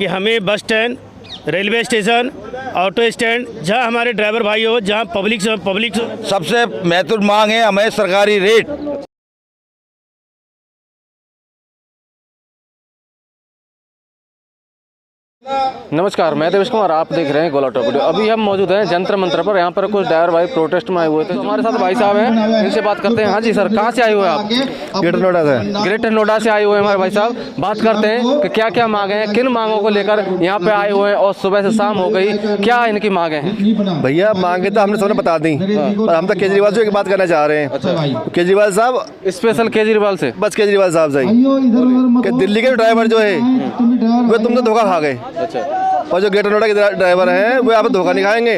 कि हमें bus stand, railway station, auto stand, जहाँ हमारे ड्राइवर भाई हो, जहाँ पब्लिक सबसे महत्वपूर्ण मांग है हमें सरकारी रेट। नमस्कार, मैं देवेश कुमार, आप देख रहे हैं गोला टॉप वीडियो। अभी हम मौजूद हैं जंतर मंत्र पर। यहाँ पर कुछ ड्राइवर भाई प्रोटेस्ट में आए हुए थे। हमारे साथ भाई साहब हैं, इनसे बात करते हैं। हाँ जी सर, कहाँ से आए हुए हैं आप? ग्रेटर नोएडा से। ग्रेटर नोएडा से आए हुए हैं हमारे भाई साहब। बात करते हैं कि क्या क्या मांगे हैं, किन मांगों को लेकर यहाँ पे आए हुए हैं और सुबह से शाम हो गई, क्या इनकी मांगे हैं? भैया मांगे तो हमने सबने बता दी और हम तो केजरीवाल से एक बात करना चाह रहे हैं। केजरीवाल साहब, स्पेशल केजरीवाल से? बस केजरीवाल साहब से कि दिल्ली के ड्राइवर जो है वो तुम तो धोखा खा गए। अच्छा। और जो ग्रेटर नोएडा के ड्राइवर हैं वो यहाँ पे धोखा नहीं खाएंगे।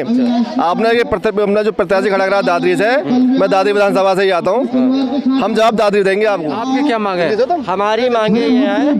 आपने अपना जो प्रत्याशी खड़ा करा दादरी से, मैं दादरी विधानसभा से ही आता हूँ, हम जवाब दादरी देंगे आपको। आपकी क्या मांग है? हमारी मांगे ये है,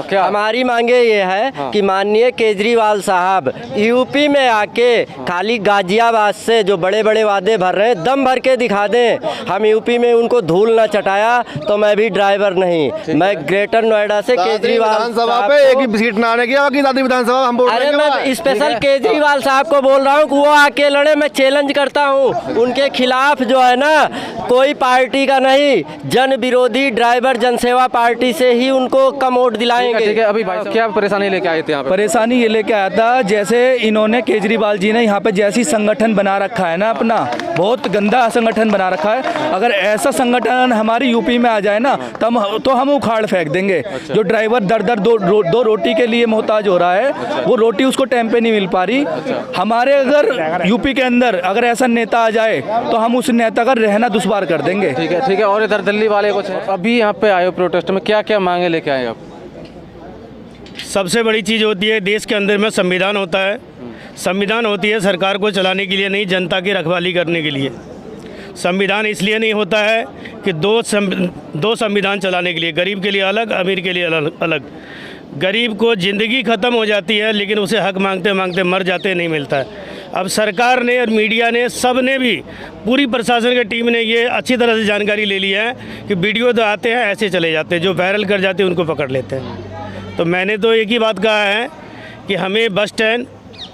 क्या हमारी मांगे ये है कि माननीय केजरीवाल साहब यूपी में आके खाली गाजियाबाद से जो बड़े बड़े वादे भर रहे हैं, दम भर के दिखा दें। हम यूपी में उनको धूल ना चटाया तो मैं भी ड्राइवर नहीं। मैं ग्रेटर नोएडा से केजरीवाल विधानसभा पे एक ही सीट ना आने की, बाकी दादरी विधानसभा हम वोट अरे देंगे। मैं स्पेशल केजरीवाल साहब को बोल रहा हूँ कि वो आके लड़े। मैं चैलेंज करता हूँ उनके खिलाफ जो है ना, कोई पार्टी का नहीं, जन विरोधी ड्राइवर जनसेवा पार्टी से ही उनको कम वोट दिलाएंगे। ठीक है। अभी भाई साहब क्या परेशानी लेके आए थे यहाँ पे? परेशानी ये लेके आया था, जैसे इन्होंने केजरीवाल जी ने यहाँ पे जैसी संगठन बना रखा है ना, अपना बहुत गंदा संगठन बना रखा है। अगर ऐसा संगठन हमारी यूपी में आ जाए ना तो हम उखाड़ फेंक देंगे। जो ड्राइवर दर दर दो रोटी के लिए मोहताज हो रहा है, वो रोटी उसको टाइम पे नहीं मिल पा रही। हमारे अगर यूपी के अंदर अगर ऐसा नेता आ जाए तो हम उस नेता का रहना दुश्वार कर देंगे। ठीक है, ठीक है। और इधर दिल्ली वाले कुछ है? अभी यहाँ पे आए हो प्रोटेस्ट में, क्या क्या मांगे लेके आए आप? सबसे बड़ी चीज़ होती है देश के अंदर में संविधान होता है। संविधान होती है सरकार को चलाने के लिए नहीं, जनता की रखवाली करने के लिए। संविधान इसलिए नहीं होता है कि दो संविधान चलाने के लिए, गरीब के लिए अलग, अमीर के लिए अलग। गरीब को ज़िंदगी ख़त्म हो जाती है लेकिन उसे हक मांगते मांगते मर जाते नहीं मिलता है। अब सरकार ने और मीडिया ने, सब ने भी, पूरी प्रशासन की टीम ने ये अच्छी तरह से जानकारी ले ली है कि वीडियो तो आते हैं ऐसे चले जाते हैं, जो वायरल कर जाते हैं उनको पकड़ लेते हैं। तो मैंने तो एक ही बात कहा है कि हमें bus stand,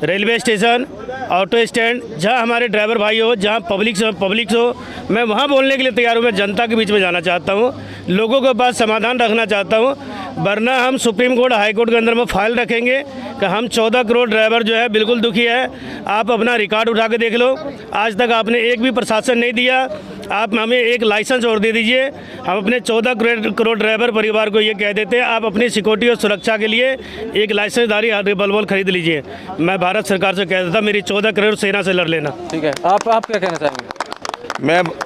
railway station, auto stand, जहाँ हमारे ड्राइवर भाई हो, जहाँ पब्लिक हो, मैं वहाँ बोलने के लिए तैयार हूँ। मैं जनता के बीच में जाना चाहता हूँ, लोगों के पास समाधान रखना चाहता हूँ। वरना हम सुप्रीम कोर्ट, हाई कोर्ट के अंदर में फाइल रखेंगे कि हम 14 करोड़ ड्राइवर जो है बिल्कुल दुखी है। आप अपना रिकॉर्ड उठा के देख लो, आज तक आपने एक भी प्रशासन नहीं दिया। आप हमें एक लाइसेंस और दे दीजिए, हम अपने 14 करोड़ ड्राइवर परिवार को ये कह देते हैं आप अपनी सिक्योरिटी और सुरक्षा के लिए एक लाइसेंसधारी रिवॉल्वर खरीद लीजिए। मैं भारत सरकार से कह देता मेरी 14 करोड़ सेना से लड़ लेना। ठीक है, आप क्या कहना चाहेंगे?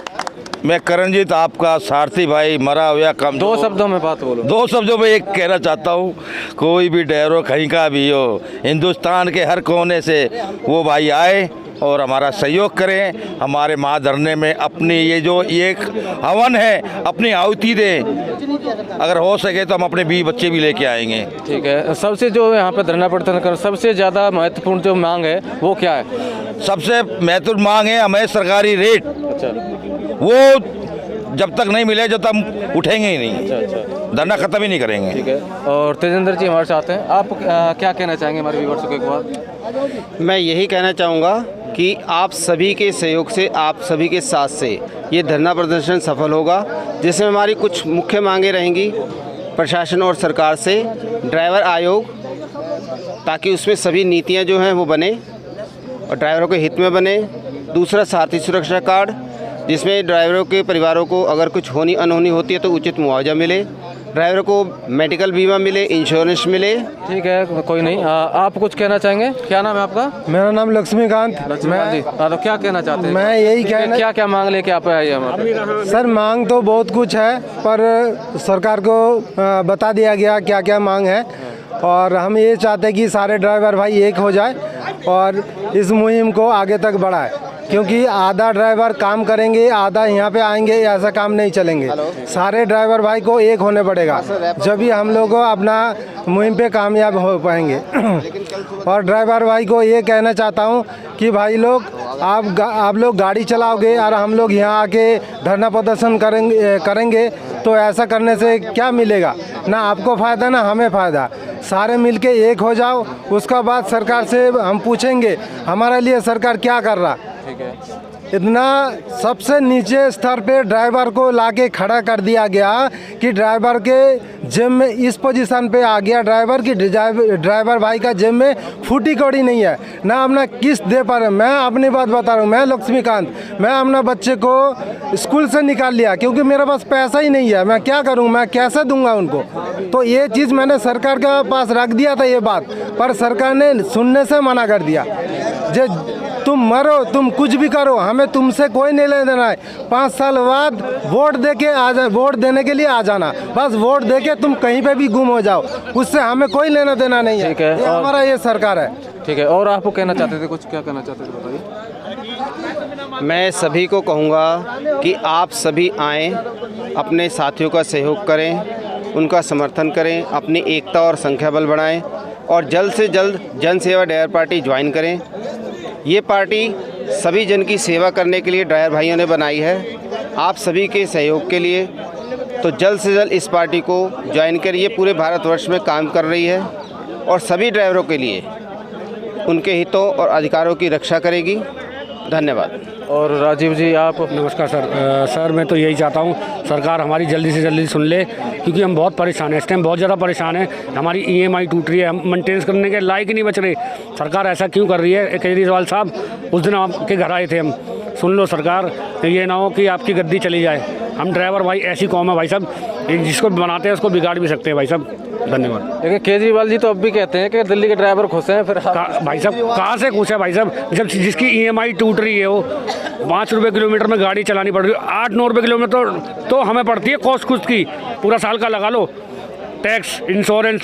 मैं करणजीत, आपका सारथी भाई, मरा हुआ कम। दो शब्दों में बात बोलो। दो शब्दों में एक कहना चाहता हूँ, कोई भी ड्राइवर कहीं का भी हो, हिंदुस्तान के हर कोने से वो भाई आए और हमारा सहयोग करें। हमारे महाधरने में अपनी ये जो एक हवन है, अपनी आहुति दें। अगर हो सके तो हम अपने 20 बच्चे भी लेके आएंगे। ठीक है। सबसे जो यहाँ पे धरना प्रदर्शन कर, सबसे ज़्यादा महत्वपूर्ण जो मांग है वो क्या है? सबसे महत्वपूर्ण मांग है हमें सरकारी रेट। अच्छा। वो जब तक नहीं मिले जब तक हम उठेंगे ही नहीं। अच्छा। धरना खत्म ही नहीं करेंगे। ठीक है। और तेजेंद्र जी हमारे साथ हैं, आप क्या कहना चाहेंगे हमारे व्यूअर्स को? एक बार मैं यही कहना चाहूँगा कि आप सभी के सहयोग से, आप सभी के साथ से ये धरना प्रदर्शन सफल होगा, जिसमें हमारी कुछ मुख्य मांगे रहेंगी प्रशासन और सरकार से। ड्राइवर आयोग, ताकि उसमें सभी नीतियाँ जो हैं वो बने और ड्राइवरों के हित में बने। दूसरा, सारथी सुरक्षा कार्ड, जिसमें ड्राइवरों के परिवारों को अगर कुछ होनी अनहोनी होती है तो उचित मुआवजा मिले, ड्राइवर को मेडिकल बीमा मिले, इंश्योरेंस मिले। ठीक है, कोई नहीं। आप कुछ कहना चाहेंगे? क्या नाम है आपका? मेरा नाम लक्ष्मीकांत। लक्ष्मीकांत जी, तो क्या कहना चाहते हैं? मैं यही कहना, क्या क्या मांग लेके आप आए हमारे? सर मांग तो बहुत कुछ है, पर सरकार को बता दिया गया क्या क्या मांग है और हम ये चाहते हैं कि सारे ड्राइवर भाई एक हो जाए और इस मुहिम को आगे तक बढ़ाए, क्योंकि आधा ड्राइवर काम करेंगे, आधा यहाँ पे आएंगे, ऐसा काम नहीं चलेंगे। सारे ड्राइवर भाई को एक होने पड़ेगा, जब भी हम लोग अपना मुहिम पे कामयाब हो पाएंगे। और ड्राइवर भाई को ये कहना चाहता हूँ कि भाई लोग, आप लोग गाड़ी चलाओगे और हम लोग यहाँ आके धरना प्रदर्शन करेंगे तो ऐसा करने से क्या मिलेगा? ना आपको फ़ायदा ना हमें फ़ायदा। सारे मिलके एक हो जाओ, उसका बाद सरकार से हम पूछेंगे हमारे लिए सरकार क्या कर रहा। ठीक है। इतना सबसे नीचे स्तर पे ड्राइवर को लाके खड़ा कर दिया गया कि ड्राइवर के जेब में इस पोजीशन पे आ गया ड्राइवर की ड्राइवर भाई का जेब में फूटी कौड़ी नहीं है, ना अपना किस्त दे पा रहे। मैं अपनी बात बता रहा हूँ, मैं लक्ष्मीकांत, मैं अपना बच्चे को स्कूल से निकाल लिया क्योंकि मेरे पास पैसा ही नहीं है। मैं क्या करूँ, मैं कैसे दूंगा उनको। तो ये चीज़ मैंने सरकार के पास रख दिया था ये बात, पर सरकार ने सुनने से मना कर दिया। जो तुम मरो, तुम कुछ भी करो, हमें तुमसे कोई नहीं लेना देना है। 5 साल बाद वोट दे के आ जा, वोट देने के लिए आ जाना, बस वोट दे के तुम कहीं पे भी गुम हो जाओ, उससे हमें कोई लेना देना नहीं है। ठीक है, ये हमारा ये सरकार है। ठीक है, और आपको कहना चाहते थे कुछ, क्या कहना चाहते थे बताइए। मैं सभी को कहूँगा कि आप सभी आएँ, अपने साथियों का सहयोग करें, उनका समर्थन करें, अपनी एकता और संख्या बल बढ़ाएं और जल्द से जल्द जन सेवा ड्राइवर पार्टी ज्वाइन करें। ये पार्टी सभी जन की सेवा करने के लिए ड्राइवर भाइयों ने बनाई है, आप सभी के सहयोग के लिए। तो जल्द से जल्द इस पार्टी को ज्वाइन करिए। पूरे भारतवर्ष में काम कर रही है और सभी ड्राइवरों के लिए उनके हितों और अधिकारों की रक्षा करेगी। धन्यवाद। और राजीव जी आप। नमस्कार सर। सर मैं तो यही चाहता हूँ सरकार हमारी जल्दी से जल्दी सुन ले, क्योंकि हम बहुत परेशान हैं, इस टाइम बहुत ज़्यादा परेशान हैं। हमारी EMI टूट रही है, हम मेंटेनेंस करने के लायक ही नहीं बच रहे। सरकार ऐसा क्यों कर रही है। केजरीवाल साहब उस दिन आपके घर आए थे, हम सुन लो सरकार, ये ना हो कि आपकी गद्दी चली जाए। हम ड्राइवर भाई ऐसी कौम है भाई साहब, जिसको बनाते हैं उसको बिगाड़ भी सकते हैं भाई साहब। धन्यवाद। लेकिन केजरीवाल जी तो अब भी कहते हैं कि दिल्ली के ड्राइवर खुश हैं, फिर भाई साहब कहाँ से खुश है भाई साहब, जब जिसकी EMI टूट रही है, वो 5 रुपये किलोमीटर में गाड़ी चलानी पड़ रही है, 8-9 रुपये किलोमीटर तो हमें पड़ती है कॉस्ट खुद की। पूरा साल का लगा लो, टैक्स, इंश्योरेंस,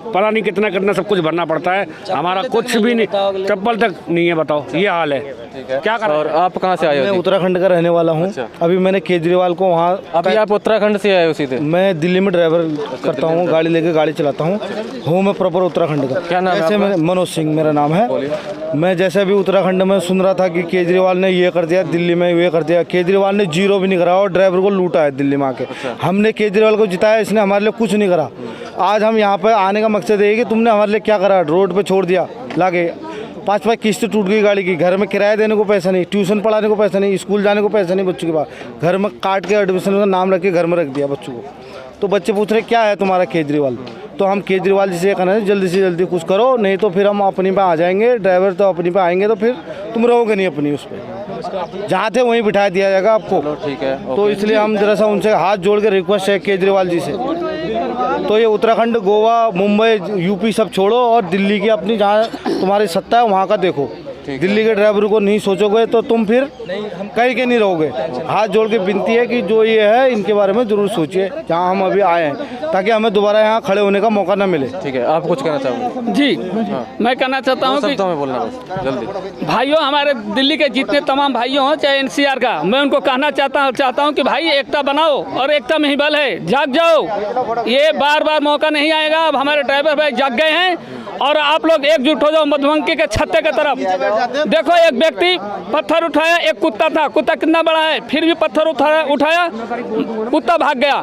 पता नहीं कितना कितना सब कुछ भरना पड़ता है। हमारा कुछ भी नहीं, चप्पल तक नहीं है, बताओ ये हाल है। क्या करें। और आप कहाँ से आए हो? मैं उत्तराखंड का रहने वाला हूँ। अभी मैंने केजरीवाल को वहाँ, अभी आप उत्तराखंड से आए हो सीधे? मैं दिल्ली में ड्राइवर करता हूँ, गाड़ी लेके गाड़ी चलाता हूँ मैं प्रॉपर उत्तराखंड का। क्या नाम है आपका? मनोज सिंह मेरा नाम है। मैं जैसे अभी उत्तराखंड में सुन रहा था कि केजरीवाल ने ये कर दिया, दिल्ली में ये कर दिया। केजरीवाल ने जीरो भी नहीं करा और ड्राइवर को लूटा है दिल्ली में आके। हमने केजरीवाल को जिताया, इसने हमारे लिए कुछ नहीं करा। आज हम यहाँ पर आने का मकसद है कि तुमने हमारे लिए क्या करा, रोड पे छोड़ दिया लाके। 5 किस्त टूट गई गाड़ी की, घर में किराया देने को पैसा नहीं, ट्यूशन पढ़ाने को पैसा नहीं, स्कूल जाने को पैसा नहीं बच्चों के पास। घर में काट के एडमिशन का नाम रख के घर में रख दिया बच्चों को। तो बच्चे पूछ रहे क्या है तुम्हारा केजरीवाल। तो हम केजरीवाल जी से कहना है जल्दी से जल्दी कुछ करो, नहीं तो फिर हम अपनी पे आ जाएंगे। ड्राइवर तो अपनी पे आएंगे तो फिर तुम रहोगे नहीं अपनी उस पर, जहाँ थे वहीं बिठा दिया जाएगा आपको। ठीक है। तो इसलिए हम जरा सा उनसे हाथ जोड़ के रिक्वेस्ट है केजरीवाल जी से, तो ये उत्तराखंड, गोवा, मुंबई, यूपी सब छोड़ो और दिल्ली की अपनी जहाँ तुम्हारी सत्ता है वहाँ का देखो। दिल्ली के ड्राइवर को नहीं सोचोगे तो तुम फिर कहीं के नहीं रहोगे। हाथ जोड़ के विनती है कि जो ये है इनके बारे में जरूर सोचिए जहाँ हम अभी आए हैं, ताकि हमें दोबारा यहाँ खड़े होने का मौका ना मिले। ठीक है, आप कुछ कहना चाहोगे? जी मैं कहना चाहता हूँ कि में बोलना बस जल्दी। भाइयों, हमारे दिल्ली के जितने तमाम भाइयों हैं, चाहे NCR का, मैं उनको कहना चाहता हूँ कि भाई एकता बनाओ और एकता में ही बल है, जाग जाओ। ये बार बार मौका नहीं आएगा। अब हमारे ड्राइवर भाई जाग गए हैं और आप लोग एकजुट हो जाओ मधुमक्खी के छत्ते की तरफ। देखो, एक व्यक्ति पत्थर उठाया, एक कुत्ता था, कुत्ता कितना बड़ा है, फिर भी पत्थर उठाया, कुत्ता भाग गया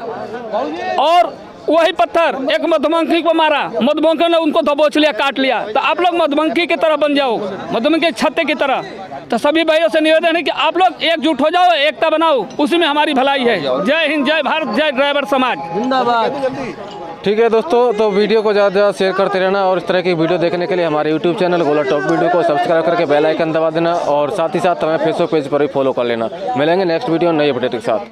और वही पत्थर एक मधुमक्खी को मारा, मधुमक्खी ने उनको दबोच लिया, काट लिया। तो आप लोग मधुमक्खी की तरह बन जाओ, मधुमक्खी के छत्ते की तरह। तो सभी भाइयों से निवेदन है कि आप लोग एकजुट हो जाओ, एकता बनाओ, उसी में हमारी भलाई है। जय हिंद, जय भारत, जय ड्राइवर समाज जिंदाबाद। ठीक है दोस्तों, तो वीडियो को ज़्यादा से ज़्यादा शेयर करते रहना और इस तरह की वीडियो देखने के लिए हमारे YouTube चैनल गोला टॉप वीडियो को सब्सक्राइब करके बेल आइकन दबा देना और साथ ही साथ हमें फेसबुक पेज पर भी फॉलो कर लेना। मिलेंगे नेक्स्ट वीडियो नई अपडेट के साथ।